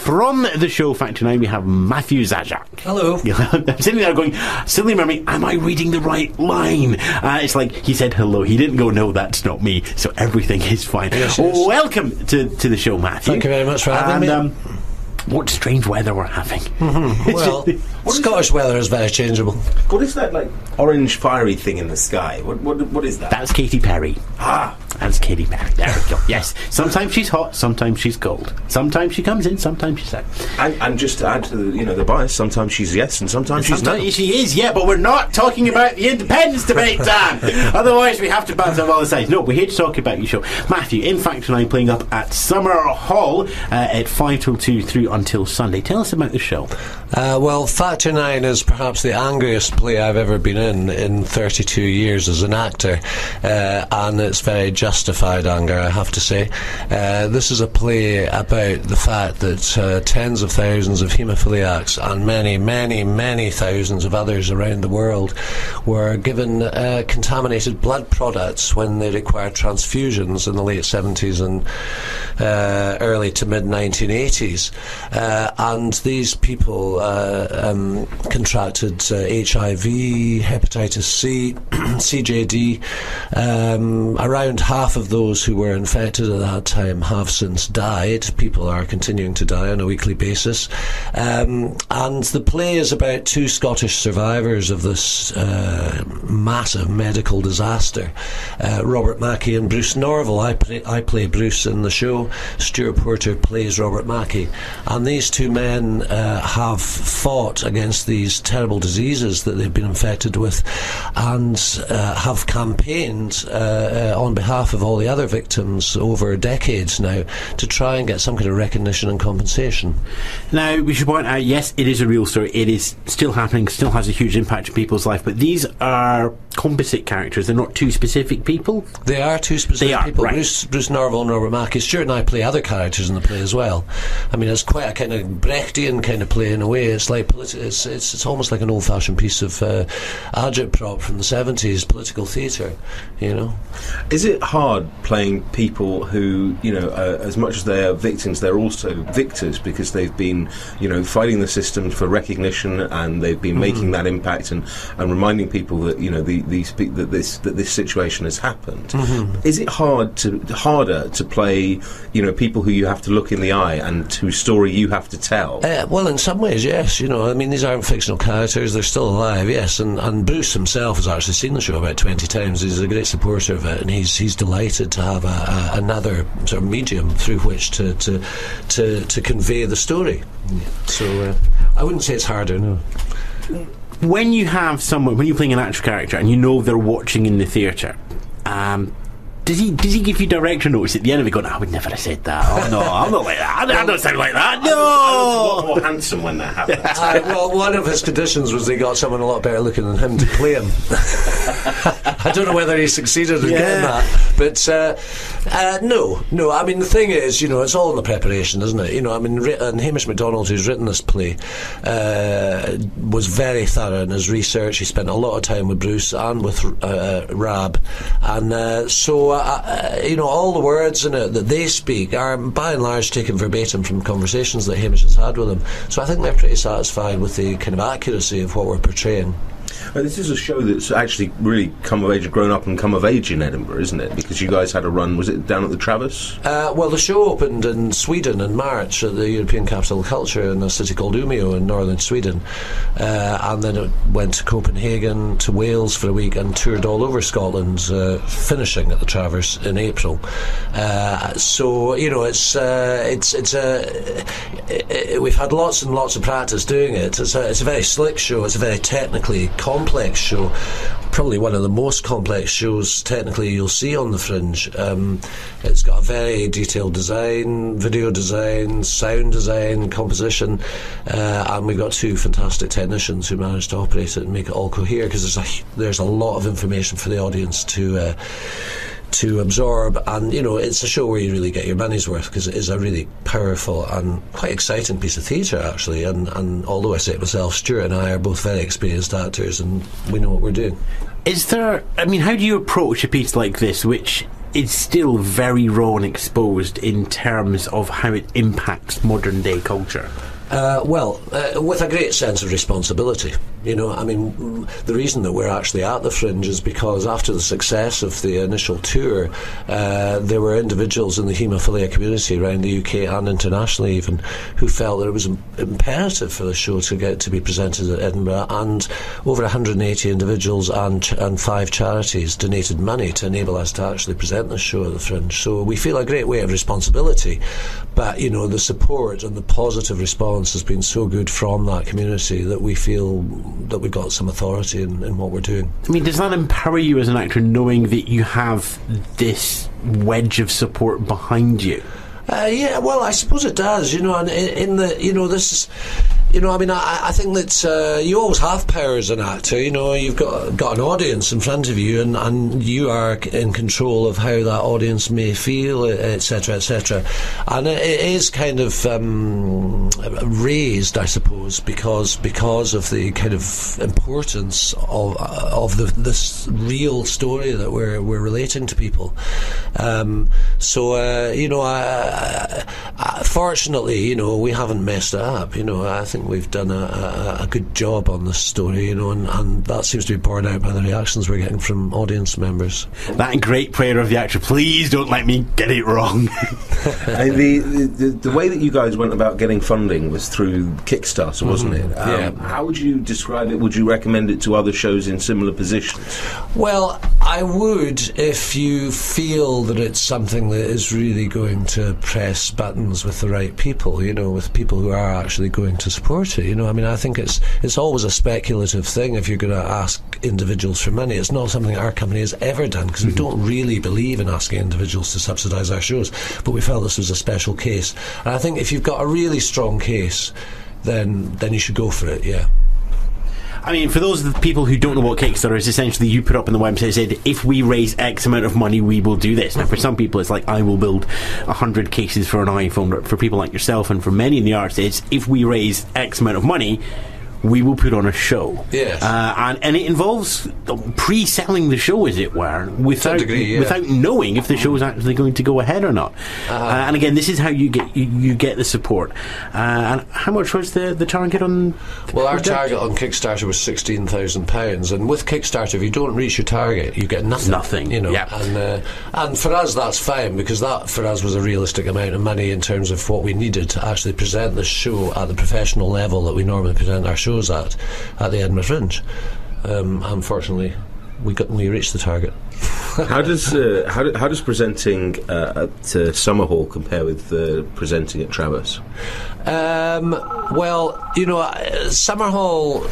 from the show Factor 9, we have Matthew Zajac. Hello. I'm sitting there going, silly remembering, am I reading the right line? It's like he said hello. He didn't go, no, that's not me. So everything is fine. Yes, welcome to the show, Matthew. Thank you very much for having me. What strange weather we're having. Well, Scottish weather is very changeable. What is that, like, orange fiery thing in the sky? What is that? That's Katy Perry. That's Katy Perry. There we go. Yes. Sometimes she's hot, sometimes she's cold. Sometimes she comes in, sometimes she's out. And just to add to the bias, sometimes she's yes and sometimes she's no. She is, yeah, but we're not talking about the independence debate, Dan. Otherwise we have to bounce off all the sides. No, we're here to talk about your show. Matthew, in Factor 9, playing up at Summer Hall at 5 till 2 through until Sunday. Tell us about the show. Well, Factor 9 is perhaps the angriest play I've ever been in 32 years as an actor, and it's very justified anger, I have to say. This is a play about the fact that tens of thousands of haemophiliacs and many thousands of others around the world were given contaminated blood products when they required transfusions in the late 70s and early to mid 1980s. And these people contracted HIV, hepatitis C, CJD. Around half of those who were infected at that time have since died. People are continuing to die on a weekly basis. And the play is about two Scottish survivors of this massive medical disaster. Robert Mackey and Bruce Norval. I play Bruce in the show. Stuart Porter plays Robert Mackey. And these two men have fought against these terrible diseases that they've been infected with, and have campaigned on behalf of all the other victims over decades now to try and get some kind of recognition and compensation. Now, we should point out, yes, it is a real story. It is still happening, still has a huge impact on people's life, but these are composite characters. They're not two specific people. They are two specific people. Right. Bruce Norval and Robert Mackey. Stuart and I play other characters in the play as well. I mean, it's quite a kind of Brechtian kind of play in a way. It's like it's almost like an old-fashioned piece of agitprop from the 70s, political theatre, you know. Is it hard playing people who, as much as they are victims, they're also victors, because they've been, fighting the system for recognition, and they've been making that impact and reminding people that, that this situation has happened. Is it harder to play, people who you have to look in the eye and whose story you have to tell? Well, in some ways, yes. I mean, these aren't fictional characters; they're still alive, yes. And Bruce himself has actually seen the show about 20 times. He's a great supporter of it, and he's delighted to have another sort of medium through which to convey the story. So I wouldn't say it's harder, no. When you have someone, when you're playing an actual character and you know they're watching in the theatre, does he give you director notes at the end of it going, I would never have said that. Oh no, I'm not like that. I don't sound like that. No! I look more handsome when that happens. Well, one of his conditions was they got someone a lot better looking than him to play him. I don't know whether he succeeded in getting that. But no. I mean, the thing is, it's all in the preparation, isn't it? I mean, and Hamish MacDonald, who's written this play, was very thorough in his research. He spent a lot of time with Bruce and with Rab. And so all the words in it that they speak are by and large taken verbatim from conversations that Hamish has had with them. So I think they're pretty satisfied with the kind of accuracy of what we're portraying. This is a show that's actually really come of age, grown up and come of age in Edinburgh, isn't it? Because you guys had a run, was it down at the Travis? Well, the show opened in Sweden in March at the European Capital of Culture in a city called Umeå in northern Sweden. And then it went to Copenhagen, to Wales for a week, and toured all over Scotland, finishing at the Traverse in April. So, we've had lots and lots of practice doing it. It's a very slick show. It's a very technically complex show, probably one of the most complex shows technically you'll see on the Fringe. It's got a very detailed design, video design, sound design, composition, and we've got two fantastic technicians who manage to operate it and make it all cohere, because there's a lot of information for the audience to absorb, and it's a show where you really get your money's worth, because it is a really powerful and quite exciting piece of theatre actually, and although I say it myself, Stuart and I are both very experienced actors and we know what we're doing. Is there, how do you approach a piece like this, which is still very raw and exposed in terms of how it impacts modern day culture. With a great sense of responsibility. You know, I mean, the reason that we're actually at the Fringe is because after the success of the initial tour, there were individuals in the haemophilia community around the UK and internationally even who felt that it was imperative for the show to get to be presented at Edinburgh, and over 180 individuals and 5 charities donated money to enable us to actually present the show at the Fringe. So we feel a great weight of responsibility, but, you know, the support and the positive response has been so good from that community that we feel that we've got some authority in what we're doing. I mean, does that empower you as an actor, knowing that you have this wedge of support behind you? Yeah, well, I suppose it does. You know, and in the, you know, this is, you know, I mean, I think that you always have power as an actor. You know, you've got an audience in front of you, and you are in control of how that audience may feel, etc., etc. And it is kind of raised, I suppose, because of the kind of importance of this real story that we're relating to people. You know, fortunately, you know, we haven't messed it up. You know, I think we've done a good job on this story, you know, and that seems to be borne out by the reactions we're getting from audience members. That great prayer of the actor, please don't let me get it wrong. The way that you guys went about getting funding was through Kickstarter, wasn't it? Yeah. How would you describe it? Would you recommend it to other shows in similar positions? Well, I would, if you feel that it's something that is really going to press buttons with the right people, you know, with people who are actually going to support it. You know, I mean, I think it's always a speculative thing if you're going to ask individuals for money. It's not something our company has ever done, because we don't really believe in asking individuals to subsidise our shows, but we felt this was a special case. And I think if you've got a really strong case, then you should go for it, yeah. I mean, for those of the people who don't know what Kickstarter is, essentially you put up on the website, said, if we raise X amount of money, we will do this. Now, for some people, it's like, I will build 100 cases for an iPhone. For people like yourself and for many in the arts, it's, if we raise X amount of money, we will put on a show. Yes. And it involves pre-selling the show, as it were, without knowing if the show is actually going to go ahead or not. And again, this is how you get the support. And how much was the target on? Well, our target on Kickstarter was £16,000, and with Kickstarter, if you don't reach your target, you get nothing. Nothing. You know. Yeah. And for us, that's fine, because that for us was a realistic amount of money in terms of what we needed to actually present the show at the professional level that we normally present our shows at the Edinburgh Fringe. Unfortunately, we reached the target. How does presenting at Summerhall compare with presenting at Traverse? Well, you know, Summerhall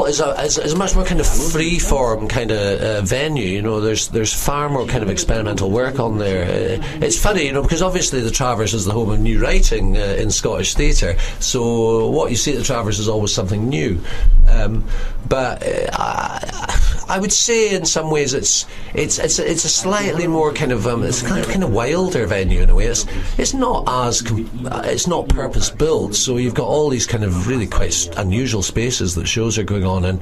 is a much more kind of free-form kind of venue. You know, there's far more kind of experimental work on there. It's funny, you know, because obviously the Traverse is the home of new writing in Scottish theatre. So what you see at the Traverse is always something new. But I would say in some ways it's a slightly more kind of it's kind of wilder venue in a way. It's not it's not purpose built. So you've got all these kind of really quite unusual spaces that shows are going on in,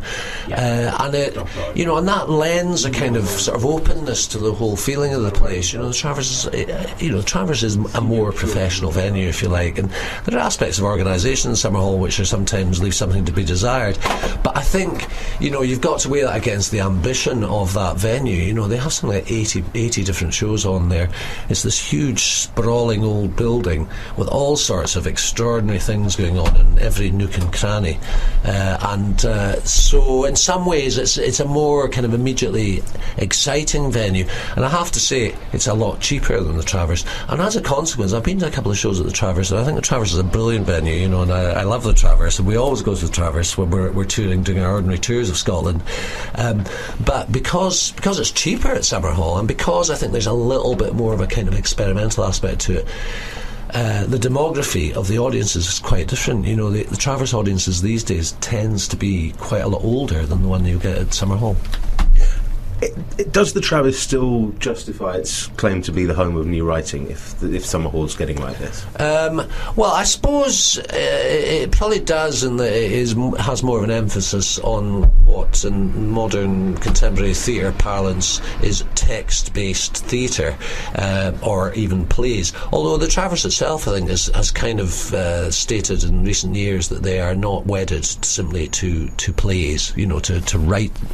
and it, you know, and that lends a kind of sort of openness to the whole feeling of the place. You know, the Traverse is a more professional venue, if you like, and there are aspects of organisation in Summerhall which are sometimes leave something to be desired. But I think, you know, you've got to weigh that against the ambition of that venue. You know, they have something like 80 different shows on there. It's this huge sprawling old building with all sorts of extraordinary things going on in every nook and cranny, so in some ways it's a more kind of immediately exciting venue, and I have to say it's a lot cheaper than the Traverse. And as a consequence, I've been to a couple of shows at the Traverse, and I think the Traverse is a brilliant venue, you know, and I love the Traverse, and we always go to the Traverse when we're touring, doing our ordinary tours of Scotland. But because it's cheaper at Summerhall, and because I think there's a little bit more of a kind of experimental aspect to it, the demography of the audiences is quite different. You know, the Traverse audiences these days tends to be quite a lot older than the one you get at Summerhall. Does the Travis still justify its claim to be the home of new writing if Summerhall's getting like this? Well, I suppose it probably does, in that it has more of an emphasis on what in modern contemporary theatre parlance is text-based theatre, or even plays. Although the Traverse itself, I think, has kind of stated in recent years that they are not wedded simply to plays, to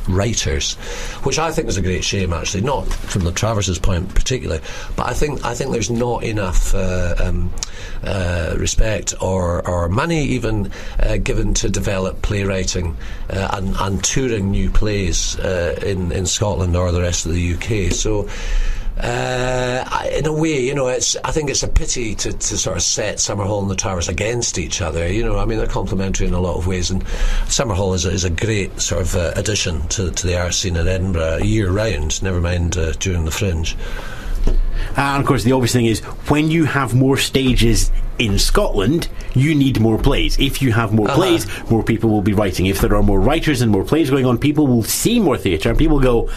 writers, which I think is a great shame, actually, not from the Traverse's point particularly, but I think there's not enough respect or money even given to develop playwriting and touring new plays in Scotland or the rest of the UK. So in a way, I think it's a pity to sort of set Summerhall and the Traverse against each other. I mean, they're complementary in a lot of ways, and Summerhall is a great sort of addition to the art scene in Edinburgh year round, never mind during the Fringe. And of course, the obvious thing is, when you have more stages in Scotland, you need more plays. If you have more plays, more people will be writing. If there are more writers and more plays going on, people will see more theatre, and people go,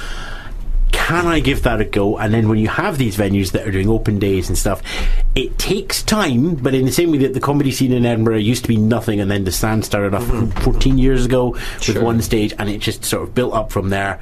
can I give that a go? And then when you have these venues that are doing open days and stuff, it takes time, but in the same way that the comedy scene in Edinburgh used to be nothing, and then the Stand started off 14 years ago with one stage, and it just sort of built up from there.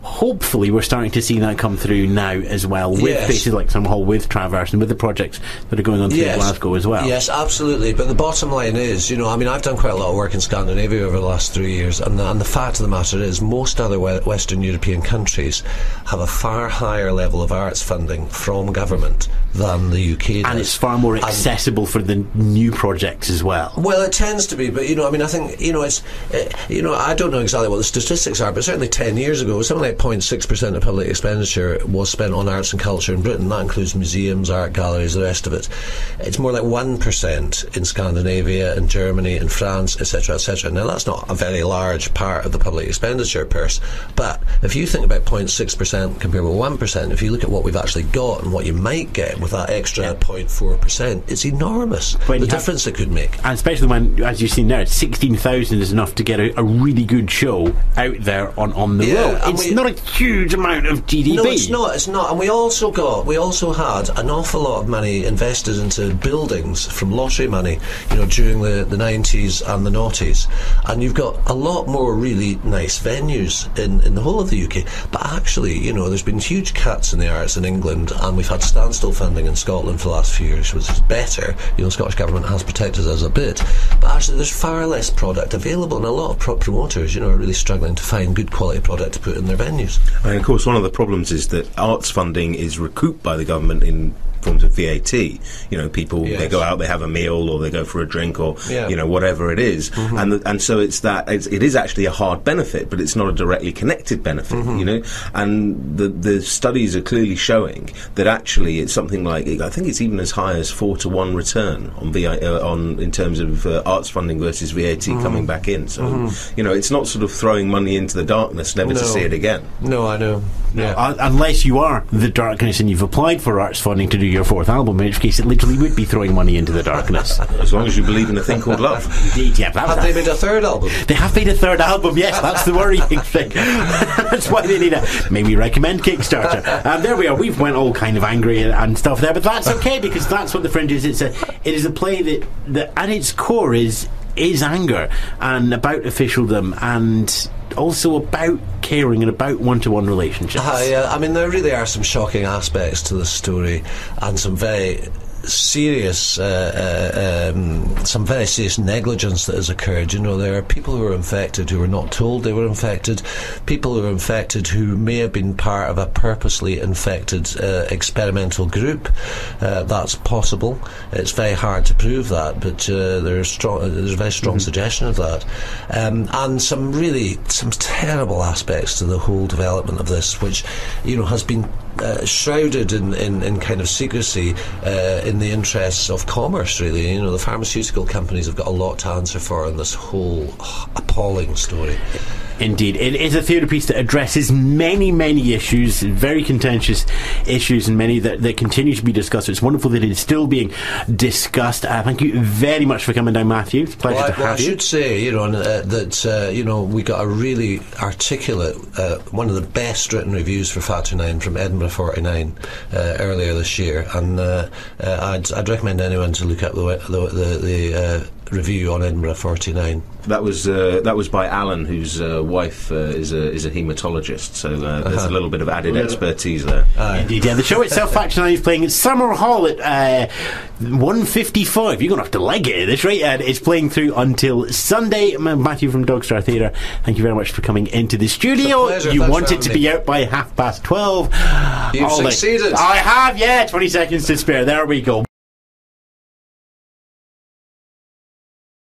Hopefully we're starting to see that come through now as well, with places like Summerhall, with Traverse, and with the projects that are going on through Glasgow as well. Yes, absolutely. But the bottom line is, I mean, I've done quite a lot of work in Scandinavia over the last 3 years, and the fact of the matter is, most other Western European countries have a far higher level of arts funding from government than the UK does. And it's far more accessible for the new projects as well. Well, it tends to be, but I mean, I think it's I don't know exactly what the statistics are, but certainly 10 years ago, something like 0.6% of public expenditure was spent on arts and culture in Britain. That includes museums, art galleries, the rest of it. It's more like 1% in Scandinavia, in Germany, in France, etc., etc. Now, that's not a very large part of the public expenditure purse, but if you think about 0.6% compared with 1%, if you look at what we've actually got and what you might get with that extra 0.4%, it's enormous, the difference it could make. And especially when, as you've seen there, 16,000 is enough to get a really good show out there on the road. It's not a huge amount of GDP. No, it's not. And we also had an awful lot of money invested into buildings from lottery money, during the 90s and the noughties. And you've got a lot more really nice venues in the whole of the UK. But actually, there's been huge cuts in the arts in England, and we've had standstill funding in Scotland for the last few years, which is better. The Scottish Government has protected us a bit. But actually, there's far less product available, and a lot of promoters, are really struggling to find good quality product to put in their venues. And of course, one of the problems is that arts funding is recouped by the government in forms of VAT. People, they go out, they have a meal, or they go for a drink, or whatever it is, and so it is actually a hard benefit, but it's not a directly connected benefit. And the studies are clearly showing that actually it's something like, I think it's even as high as 4-to-1 return on in terms of arts funding versus VAT coming back in. So it's not sort of throwing money into the darkness never to see it again. No, I know. Yeah. Unless you are the darkness and you've applied for arts funding to do your fourth album, in which case it literally would be throwing money into the darkness. As long as you believe in a thing called love. Indeed, yeah. Have they made a third album? They have made a third album, yes. That's the worrying thing. That's why they need maybe recommend Kickstarter. There we are. We've went all kind of angry and stuff there, but that's okay, because that's what the Fringe is. It is a play that at its core is anger, and about officialdom, and also about caring and about one-to-one relationships. I mean, there really are some shocking aspects to the story, and some very serious negligence that has occurred. There are people who are infected who were not told they were infected, people who are infected who may have been part of a purposely infected experimental group. That's possible. It's very hard to prove that, but there's a very strong suggestion of that, and some terrible aspects to the whole development of this, which has been shrouded in kind of secrecy in the interests of commerce, really. The pharmaceutical companies have got a lot to answer for in this whole appalling story. Indeed. It is a theatre piece that addresses many, many issues, very contentious issues, and many that continue to be discussed. It's wonderful that it is still being discussed. Thank you very much for coming down, Matthew. It's a pleasure to have you. I should say, that we got a really articulate, one of the best written reviews for Factor 9 from Edinburgh 49 earlier this year, and I'd recommend anyone to look up the review on Edinburgh 49. That was by Alan, whose wife is a haematologist, so there's a little bit of added expertise there. Indeed, yeah. The show itself, Factor 9, is playing at Summer Hall at 1:55. You're going to have to leg it at this rate. It's playing through until Sunday. Matthew from Dogstar Theatre, thank you very much for coming into the studio. You wanted to be out by 12:30. You've succeeded. I have, 20 seconds to spare. There we go.